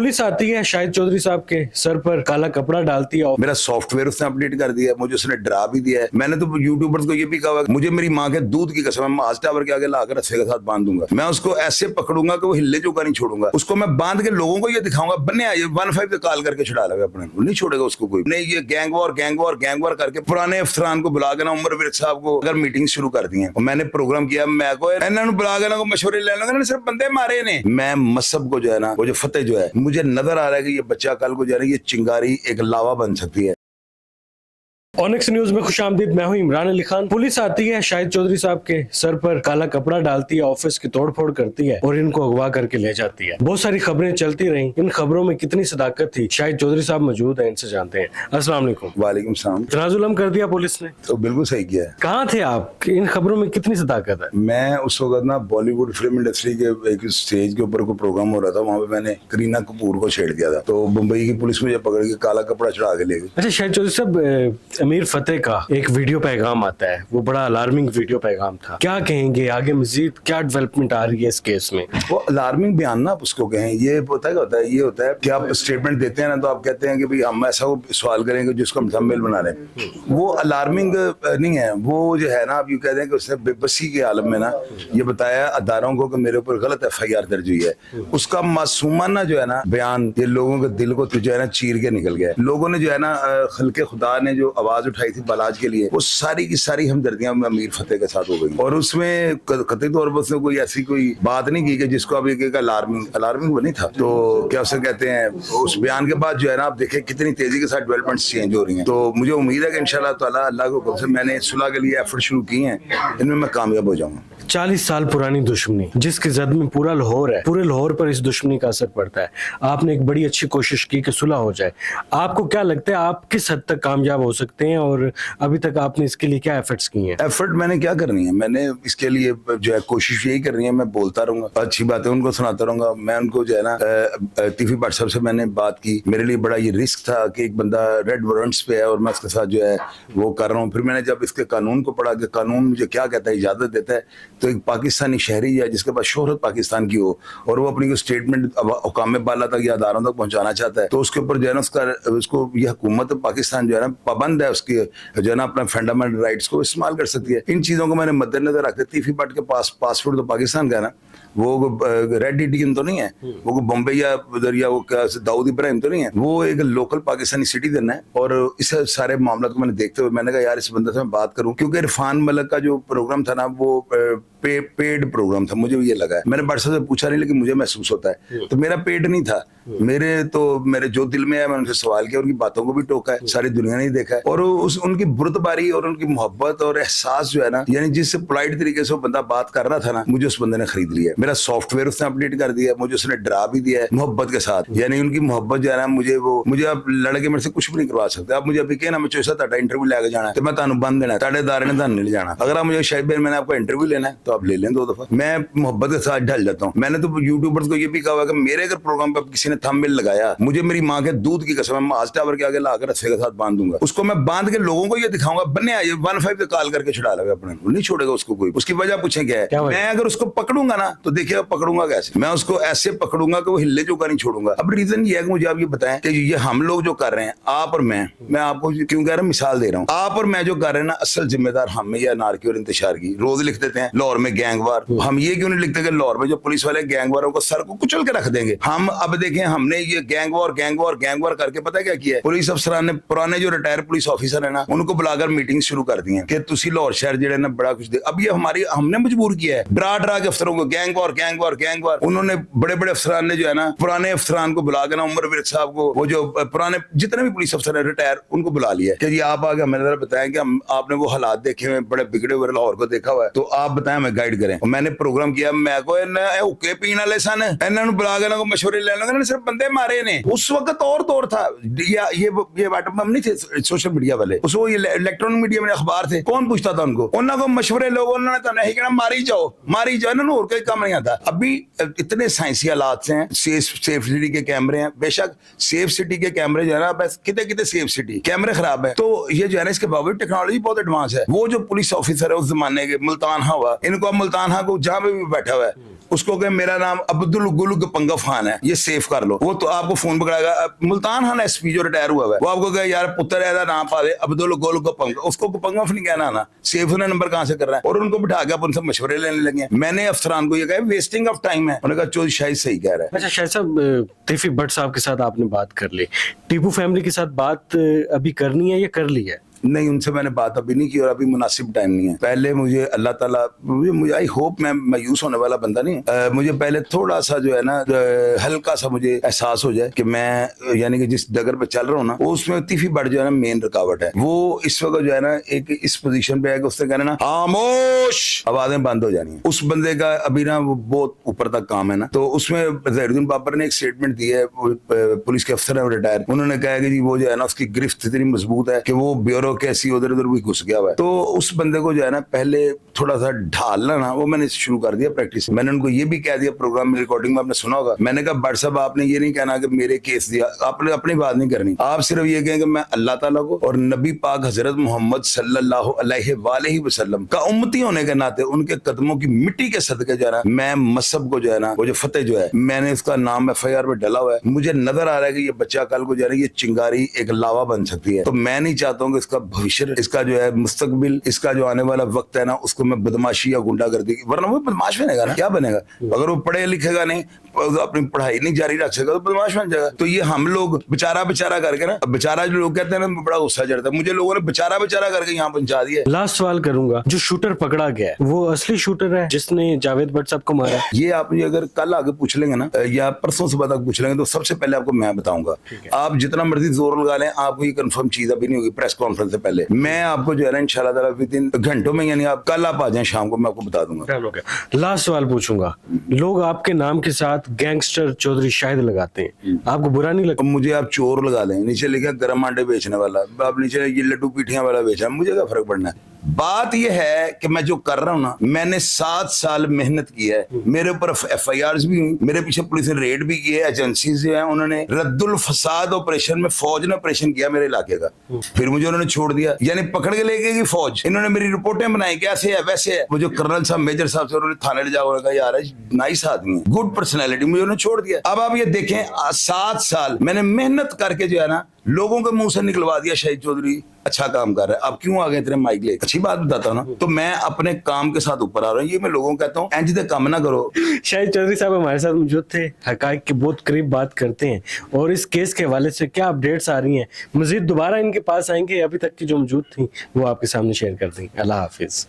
Police आती है, शाहिद चौधरी साहब के सर पर काला कपड़ा डालती है। मेरा सॉफ्टवेयर उसने अपडेट कर दिया, मुझे उसने डरा भी दिया है। मैंने तो यूट्यूबर्स को ये भी कहा, मुझे मेरी माँ के दूध की कसम, मैं मास टावर के आगे लाकर रस्से के साथ बांध दूंगा, मैं उसको ऐसे पकड़ूंगा कि वो हिले जोगा नहीं छोड़ूंगा, उसको मैं बांध के लोगों को ये दिखाऊंगा, बन्ने आइए 15 कॉल करके छुड़ा लगा अपने, नहीं छोड़ेगा उसको कोई नहीं। ये गैंग वॉर करके पुराने अफसरान को बुला के ना उमर विरक साहब को अगर मीटिंग शुरू कर दी है, मैंने प्रोग्राम किया, मैं को इन्होंने बुला के ना मशवरे ले लेंगे, सिर्फ बंदे मारे ने। मैं मसहब को जो है ना, वो जो फतेह जो है, मुझे नजर आ रहा है कि ये बच्चा कल को जो है ये चिंगारी एक लावा बन सकती है। ऑनिक्स न्यूज में खुशामदीद, मैं हूं इमरान अली खान। पुलिस आती है, शाहिद चौधरी साहब के सर पर काला कपड़ा डालती है, ऑफिस की तोड़फोड़ करती है और इनको अगवा करके ले जाती है। बहुत सारी खबरें चलती रहीं, इन खबरों में कितनी सदाकत थी? शाहिद चौधरी साहब मौजूद हैं, इनसे जानते हैं। अस्सलाम वालेकुम। वालेकुम सलाम। इतना जुल्म कर दिया पुलिस ने? तो बिल्कुल सही किया है। कहाँ थे आप? इन खबरों में कितनी सदाकत है? मैं उस वक्त ना बॉलीवुड फिल्म इंडस्ट्री के एक स्टेज के ऊपर कोई प्रोग्राम हो रहा था, वहाँ पे मैंने करीना कपूर को छेड़ दिया था, तो मुंबई की पुलिस मुझे पकड़ के काला कपड़ा चढ़ा के ले गई। अच्छा शाहिद चौधरी साहब, अमीर फतेह का एक वीडियो पैगाम आता है, वो बड़ा अलार्मिंग वीडियो पैगाम था, क्या कहेंगे? आगे मजीद क्या डेवलपमेंट आ रही है इस केस में? वो अलार्मिंग बयान ना आप उसको कहें, ये होता है क्या होता है, ये होता है कि आप स्टेटमेंट देते हैं ना, तो आप कहते हैं कि भाई हम ऐसा सवाल करेंगे जिसको हम थंबनेल बना रहे हैं, वो अलार्मिंग नहीं है। वो जो है ना, आप यूँ कहते हैं कि उसने बेबसी के आलम में ना ये बताया अदारों को कि मेरे ऊपर गलत FIR दर्ज हुई है, उसका मासूमाना जो है ना बयान, ये लोगों के दिल को जो है ना चीर के निकल गया। लोगों ने जो है ना खल्के खुदा ने जो आवाज उठाई थी बलाज के लिए, वो सारी की सारी हमदर्दियां अमीर फतेह के साथ हो गई, और उसमें कतई तौर पर उसने कोई ऐसी कोई बात नहीं की कि जिसको आप एक अलार्मिंग वो नहीं था। तो क्या उसे कहते हैं, उस बयान के बाद जो है ना आप देखें कितनी तेजी के साथ डेवलपमेंट्स चेंज हो रही हैं। तो मुझे उम्मीद है कि इंशाल्लाह ताला अल्लाह को हुक्म से मैंने सुलह के लिए एफर्ट शुरू किए हैं, इनमें मैं कामयाब हो जाऊंगा। 40 साल पुरानी दुश्मनी जिसकी जद में पूरा लाहौर है, पूरे लाहौर पर इस दुश्मनी का असर पड़ता है। आपने एक बड़ी अच्छी कोशिश की कि सुलह हो जाए। आपको क्या लगता है आप किस हद तक कामयाब हो सकते हैं, और अभी तक आपने इसके लिए क्या एफर्ट्स किए हैं? एफर्ट मैंने क्या करनी है, मैंने इसके लिए जो है कोशिश यही करनी है, मैं बोलता रहूंगा, अच्छी बातें उनको सुनाता रहूंगा। मैं उनको जो है ना तीफी भट्ट साहब से मैंने बात की, मेरे लिए बड़ा ये रिस्क था कि एक बंदा रेड वारंट्स पे है और मैं उसके साथ जो है वो कर रहा हूँ। फिर मैंने जब इसके कानून को पढ़ा कि कानून मुझे क्या कहता है, इजाजत देता है, तो एक पाकिस्तानी शहरी है जिसके पास शोहरत पाकिस्तान की हो और वो अपनी स्टेटमेंट हुकाम बाला तक या अदारों तक पहुंचाना चाहता है, तो उसके ऊपर जो है ना उसको ये हुकूमत पाकिस्तान जो है ना पाबंद है उसकी जो है ना अपना फंडामेंटल राइट्स को इस्तेमाल कर सकती है। इन चीज़ों को मैंने मद्देनजर रखते, तीफी भट्ट के पास पासपोर्ट तो पाकिस्तान का है ना, वो रेड इंडियन तो नहीं है, वो बॉम्बे या उधर या वो दाऊद इब्राहिम तो नहीं है, वो एक लोकल पाकिस्तानी सिटीजन है। और इस सारे मामला को मैंने देखते हुए मैंने कहा यार इस बंदे से मैं बात करूं, क्योंकि इरफान मलिक का जो प्रोग्राम था ना वो पेड प्रोग्राम था, मुझे ये लगा है। मैंने भट्ट साहब से पूछा नहीं, लेकिन मुझे महसूस होता है तो मेरा पेड नहीं था, मेरे जो दिल में है मैंने उनसे सवाल किया, उनकी बातों को भी टोका है, सारी दुनिया ने देखा है, और उनकी बुर्दबारी और उनकी मोहब्बत और एहसास जो है ना, यानी जिससे पोलाइट तरीके से वो बंदा बात कर रहा था ना, मुझे उस बंदे ने खरीद लिया। मेरा सॉफ्टवेयर उसने अपडेट कर दिया, मुझे उसने डरा भी दिया है मोहब्बत के साथ, यानी उनकी मोहब्बत जो है ना मुझे आप लड़के मेरे से कुछ भी नहीं करवा सकते। आप मुझे अभी कहना मैं चौसा ताड़ा इंटरव्यू लेके जाना है तो मैं तानू बंद देना, ताड़े दारे ने तानू नहीं जाना। अगर आप मुझे शायद भाई मैंने आपका इंटरव्यू लेना है तो आप ले लें 2 दफा, मैं मोहब्बत के साथ ढल जाता हूँ। मैंने तो यूट्यूबर्स को ये भी कहा कि मेरे अगर प्रोग्राम पर किसी ने थंबनेल लगाया, मुझे मेरी माँ के दूध की कसम, मैं मास टावर के आगे लाकर रस्से के साथ बांध दूंगा, उसको मैं बांध के लोगों को ये दिखाऊंगा, बन्ने आइए 15 कॉल करके छुड़ा लगा अपने, नहीं छोड़ेगा उसको कोई। उसकी वजह पूछे क्या है? मैं अगर उसको पकड़ूंगा ना तो देखिए पकड़ूंगा कैसे, मैं उसको ऐसे पकड़ूंगा कि वो हिले जोगा नहीं छोड़ूंगा। अब रीजन ये है कि मुझे आप ये बताएं कि ये हम लोग जो कर रहे हैं, आप और मैं आपको क्यों कह रहा हूँ, मिसाल दे रहा हूँ, आप और मैं जो कर रहे हैं ना, असल जिम्मेदार हम या नारकी और इंतशार की। रोज लिख देते हैं लाहौर में गैंगवार, हम ये क्यों नहीं लिखते कि लाहौर में जो पुलिस वाले गैंगवारों को सर को कुचल के रख देंगे। हम अब देखें, हमने ये गैंगवार करके पता क्या किया है, पुलिस अफसरान ने पुराने जो रिटायर्ड पुलिस ऑफिसर है ना, उनको बुलाकर मीटिंग शुरू कर दी है कि तुसी लाहौर शहर जो है ना बड़ा कुछ दे। अब ये हमने मजबूर किया है, डरा के अफसरों को गैंगवार। उन्होंने बड़े अफसरान ने जो है ना पुराने अफसरान को बुला के ना, उमर विरक साहब को, वो जो पुराने जितने भी पुलिस अफसर है रिटायर, उनको बुला लिया कि जी आप आगे हमें जरा बताएं कि आपने वो हालात देखे हुए, बड़े बिगड़े हुए लाहौर को देखा हुआ है, तो आप बताएं हमें गाइड करें। मैंने प्रोग्राम किया, मैं को हुक्के पीने वाले सन, इन्होंने बुला के ना मशवरे ले लेंगे, सिर्फ बंदे मारे ने। उस वक्त और दौर था, ये व्हाट्सएप नहीं थे सोशल मीडिया वाले, उस वो इलेक्ट्रॉनिक मीडिया में अखबार थे, कौन पूछता था उनको? उन्होंने मशवरे लोगों ने तो नहीं कहना मारी जाओ, इन्होंने और कोई काम नहीं आता। अभी इतने साइंसी हालात हैं, सेफ सिटी के कैमरे हैं, बेशक सेफ सिटी के कैमरे जो है ना, बस कितने सेफ सिटी कैमरे खराब है, तो ये जो है ना इसके बावजूद टेक्नोलॉजी बहुत एडवांस है। वो जो पुलिस ऑफिसर है उस जमाने के मुल्तान हुआ, इनको अब मुल्तान को जहां पे भी बैठा हुआ है उसको कहे मेरा नाम अब्दुल गुल गपंगफ खान है, ये सेव कर लो, वो तो आपको फोन पकड़ाएगा। मुल्तान खान एसपी जो रिटायर हुआ है वो आपको कहे यार पुत्र ऐसा नाम पा दे अब्दुल गुल गपंगफ, उसको गपंगफ नहीं कहना आना, सेव ने नंबर कहां से कर रहा है। और उनको बिठा के आप उनसे मशवरे लेने लगे। मैंने अफसरान को ये कहा वेस्टिंग ऑफ टाइम है, उन्होंने कहा चौधरी शाहिद सही कह रहा है। अच्छा शाहिद साहब, तैफी भट्ट साहब के साथ आपने बात कर ली, टीपू फैमिली के साथ बात अभी करनी है या कर ली है? नहीं, उनसे मैंने बात अभी नहीं की और अभी मुनासिब टाइम नहीं है। पहले मुझे अल्लाह ताला मुझे आई होप मैं मायूस होने वाला बंदा नहीं, मुझे पहले थोड़ा सा जो है ना हल्का सा मुझे एहसास हो जाए कि मैं यानी कि जिस डगर पे चल रहा हूँ ना उसमें तीफी बढ़ जो है ना मेन रुकावट है। वो इस वक्त जो है ना एक इस पोजीशन पे है कि उससे कहना ना खामोश, आवाजें बंद हो जानी है। उस बंदे का अभी ना वो बहुत ऊपर तक काम है ना, तो उसमें ज़हीरुद्दीन बाबर ने एक स्टेटमेंट दी है, पुलिस के अफसर है रिटायर, उन्होंने कहा कि जी वो जो है ना उसकी गिरफ्त इतनी मजबूत है कि वो ब्यूरो कैसी उधर उधर भी घुस गया हुआ है। तो उस बंदे को जो है ना पहले थोड़ा सा ढालना ना वो मैंने शुरू कर दिया प्रैक्टिस। मैंने उनको ये भी कह दिया, प्रोग्राम में रिकॉर्डिंग में आपने सुना होगा, मैंने कहा भट्ट साहब आपने ये नहीं कहना कि मेरे केस दिया, आपने अपनी बात नहीं करनी, आप सिर्फ ये कहें कि मैं अल्लाह ताला को और नबी पाक हजरत मोहम्मद सल्लल्लाहु अलैहि वसल्लम का उम्मती होने के नाते उनके कदमों की मिट्टी के सदके जो है ना मैं मसहब को जो है ना वो जो फतेह जो है मैंने उसका नाम FIR में डला हुआ है। मुझे नजर आ रहा है कि ये बच्चा कल को जो है ना ये चिंगारी एक लावा बन सकती है। तो मैं नहीं चाहता हूँ कि इसका भविष्य, इसका जो है मुस्तकबिल, इसका जो आने वाला वक्त है ना उसको मैं बदमाशी या गुंडागर्दी, वरना वो बदमाश बनेगा ना, क्या बनेगा अगर वो पढ़े लिखेगा नहीं, अपनी पढ़ाई नहीं जारी रख सकेगा तो बदमाश बन जाएगा। तो ये हम लोग बेचारा करके ना, बेचारा जो लोग कहते हैं ना बड़ा गुस्सा चढ़ता है, मुझे लोगों ने बेचारा करके यहाँ पहुंचा दिया। लास्ट सवाल करूंगा, जो शूटर पकड़ा गया है वो असली शूटर है जिसने जावेद भट्ट साहब को मारा? ये आप मुझे अगर कल आगे पूछ लेंगे ना या परसों सुबह तक पूछ लेंगे तो सबसे पहले आपको मैं बताऊंगा। आप जितना मर्जी जोर लगा लें आपको ये कंफर्म चीज अभी नहीं होगी प्रेस कॉन्फ्रेंस से पहले। मैं आपको जो है ना इंशाल्लाह ताला विद इन घंटों में, यानी आप कल आप आ जाएं शाम को, मैं आपको बता दूंगा। लास्ट सवाल पूछूंगा, लोग आपके नाम के साथ गैंगस्टर चौधरी शाहिद लगाते हैं, आपको बुरा नहीं लगता? मुझे आप चोर लगा दें, नीचे लिखे गरम आंडे बेचने वाला, आप नीचे ये लड्डू पीठियां वाला बेच रहा है, मुझे क्या फर्क पड़ना है। बात यह है कि मैं जो कर रहा हूं ना, मैंने 7 साल मेहनत की है, मेरे ऊपर FIRs भी हुई, मेरे पीछे पुलिस ने रेड भी की है, एजेंसीज जो है उन्होंने रद्दुल फसाद ऑपरेशन में फौज ने ऑपरेशन किया मेरे इलाके का, फिर मुझे उन्होंने छोड़ दिया, यानी पकड़ के ले गई फौज। इन्होंने मेरी रिपोर्टें बनाई कैसे है वैसे है, वो जो कर्नल साहब मेजर साहब से उन्होंने थाने ले जाकर कहा यार नाइस आदमी है, गुड पर्सनैलिटी, मुझे उन्होंने छोड़ दिया। अब आप ये देखें 7 साल मैंने मेहनत करके जो है ना लोगों के मुंह से निकलवा दिया शाहिद चौधरी अच्छा काम कर रहा है, अब क्यों आ गए तेरे माइक ले, अच्छी बात बताता हूँ ना। तो मैं अपने काम के साथ ऊपर आ रहा हूँ, ये मैं लोगों को कहता हूँ इंज दे काम ना करो। शाहिद चौधरी साहब हमारे साथ मौजूद थे, हकाइक के बहुत करीब बात करते हैं और इस केस के हवाले से क्या अपडेट्स आ रही हैं, मजीद दोबारा इनके पास आएंगे, अभी तक की जो मौजूद थी वो आपके सामने शेयर कर देंगे। अल्लाह हाफिज।